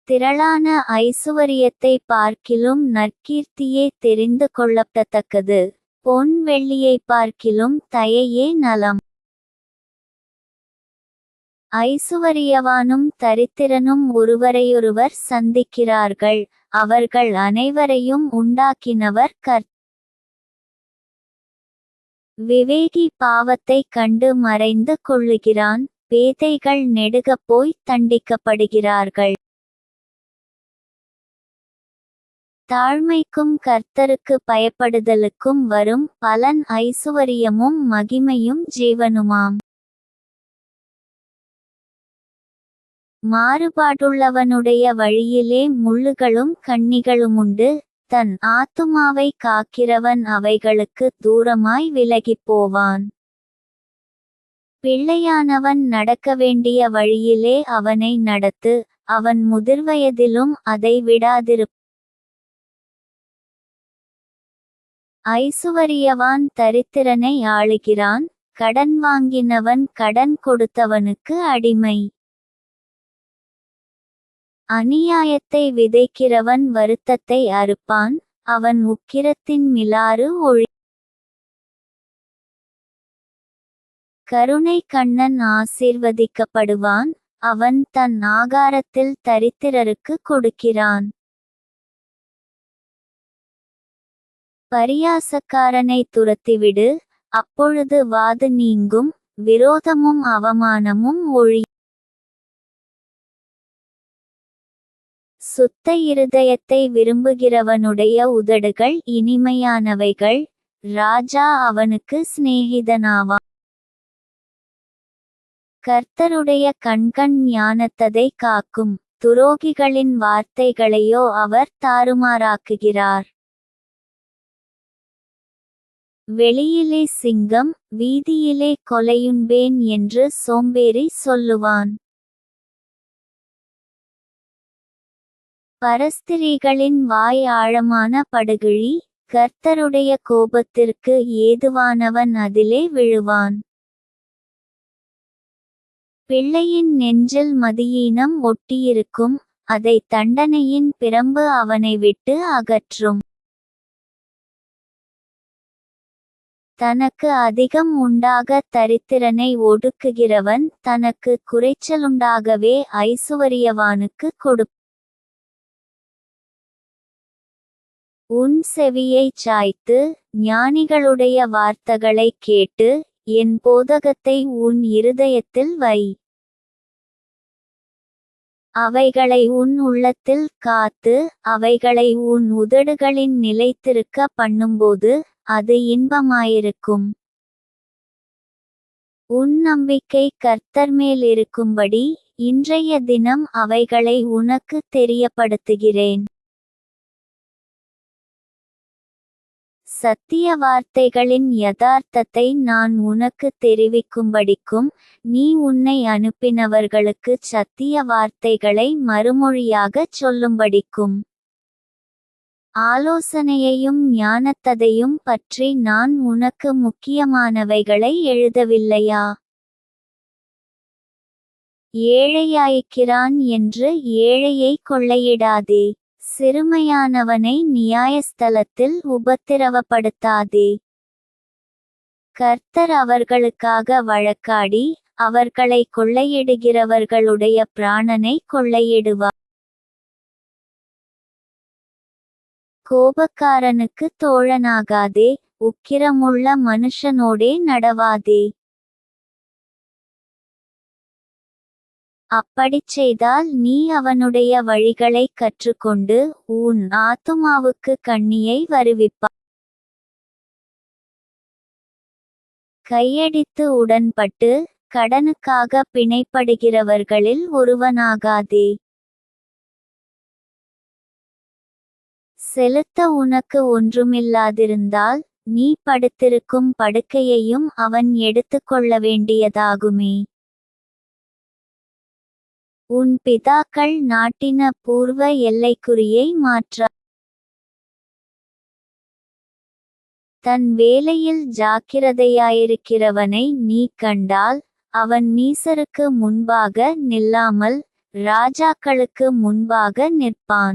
திரளான ஐசுவரியத்தை பார்க்கிலும் நற்கீர்த்தியே தெரிந்து கொள்ளப்படத்தக்கது. பொன் வெள்ளியை பார்க்கிலும் தயையே நலம். ஐசுவரியவானும் தரித்திரனும் ஒருவரையொருவர் சந்திக்கிறார்கள். அவர்கள் அனைவரையும் உண்டாக்கினவர் விவேகி பாவத்தை கண்டு மறைந்து கொள்ளுகிறான். பேதைகள் நெடுகப் போய் தண்டிக்கப்படுகிறார்கள். தாழ்மைக்கும் கர்த்தருக்கு பயப்படுதலுக்கும் வரும் பலன் ஐசுவரியமும் மகிமையும் ஜீவனுமாம். மாறுபாடுள்ளவனுடைய வழியிலே முள்ளுகளும் கண்ணிகளுமுண்டு. தன் ஆத்துமாவை காக்கிறவன் அவைகளுக்கு தூரமாய் விலகிப் போவான். பிள்ளையானவன் நடக்க வேண்டிய வழியிலே அவனை நடத்து. அவன் முதிர்வயதிலும் அதை விடாதிரு. ஐசுவரியவான் தரித்திரனை ஆளுகிறான். கடன் வாங்கினவன் கடன் கொடுத்தவனுக்கு அடிமை. அநியாயத்தை விதைக்கிறவன் வருத்தத்தை அறுப்பான். அவன் உக்கிரத்தின் மிலாறு ஒழி. கருணை கண்ணன் ஆசீர்வதிக்கப்படுவான். அவன் தன் ஆகாரத்தில் தரித்திரருக்கு கொடுக்கிறான். பரியாசக்காரனை துரத்திவிடு, அப்பொழுது வாது நீங்கும். விரோதமும் அவமானமும் ஒழி. சுத்த இருதயத்தை விரும்புகிறவனுடைய உதடுகள் இனிமையானவைகள். ராஜா அவனுக்கு சிநேகிதனாவான். கர்த்தருடைய கண்கண் ஞானத்ததை காக்கும். துரோகிகளின் வார்த்தைகளையோ அவர் தாறுமாறாக்குகிறார். வெளியிலே சிங்கம், வீதியிலே கொலையுண்பேன் என்று சோம்பேறி சொல்லுவான். பரஸ்திரீகளின் வாய் ஆழமான படுகுழி. கர்த்தருடைய கோபத்திற்கு ஏதுவானவன் அதிலே விழுவான். பிள்ளையின் நெஞ்சில் மதியீனம் ஒட்டியிருக்கும். அதை தண்டனையின் பிரம்பு அவனை விட்டு அகற்றும். தனக்கு அதிகம் உண்டாக தரித்திரனை ஒடுக்குகிறவன் தனக்கு குறைச்சலுண்டாகவே ஐசுவரியவானுக்கு கொடு. உன் செவியைச் சாய்த்து ஞானிகளுடைய வார்த்தைகளை கேட்டு என் போதகத்தை உன் இருதயத்தில் வை. அவைகளை உன் உள்ளத்தில் காத்து அவைகளை உன் உதடுகளின் நிலைத்திருக்க பண்ணும்போது அது இன்பமாயிருக்கும். உன் நம்பிக்கை கர்த்தர்மேல் இருக்கும்படி இன்றைய தினம் அவைகளை உனக்கு தெரியப்படுத்துகிறேன். சத்திய வார்த்தைகளின் யதார்த்தத்தை நான் உனக்கு தெரிவிக்கும்படிக்கும் நீ உன்னை அனுப்பினவர்களுக்குச் சத்திய வார்த்தைகளை மறுமொழியாகச் சொல்லும்படிக்கும். ஆலோசனையையும் ஞானத்ததையும் பற்றி நான் உனக்கு முக்கியமானவைகளை எழுதவில்லையா? ஏழையாயிருக்கிறான் என்று ஏழையை கொள்ளையிடாதே. சிறுமையானவனை நியாயஸ்தலத்தில் உபத்திரவப்படுத்தாதே. கர்த்தர் அவர்களுக்காக வழக்காடி அவர்களை கொள்ளையிடுகிறவர்களுடைய பிராணனை கொள்ளையிடுவார். கோபக்காரனுக்கு தோழனாகாதே, உக்கிரமுள்ள மனுஷனோடே நடவாதே. அப்படிச் செய்தால் நீ அவனுடைய வழிகளைக் கற்றுக்கொண்டு உன் ஆத்துமாவுக்கு கண்ணியை வருவிப்பாய். கையடித்து உடன்பட்டு கடனுக்காக பிணைப்படுகிறவர்களில் ஒருவனாகாதே. செலுத்த உனக்கு ஒன்றுமில்லாதிருந்தால் நீ படுத்திருக்கும் படுக்கையையும் அவன் எடுத்துக்கொள்ள வேண்டியதாகுமே. உன் பிதாக்கள் நாட்டின பூர்வ எல்லைக்குறியை மாற்றா. தன் வேலையில் ஜாக்கிரதையாயிருக்கிறவனை நீ கண்டால் அவன் நீசருக்கு முன்பாக நில்லாமல் ராஜாக்களுக்கு முன்பாக நிற்பான்.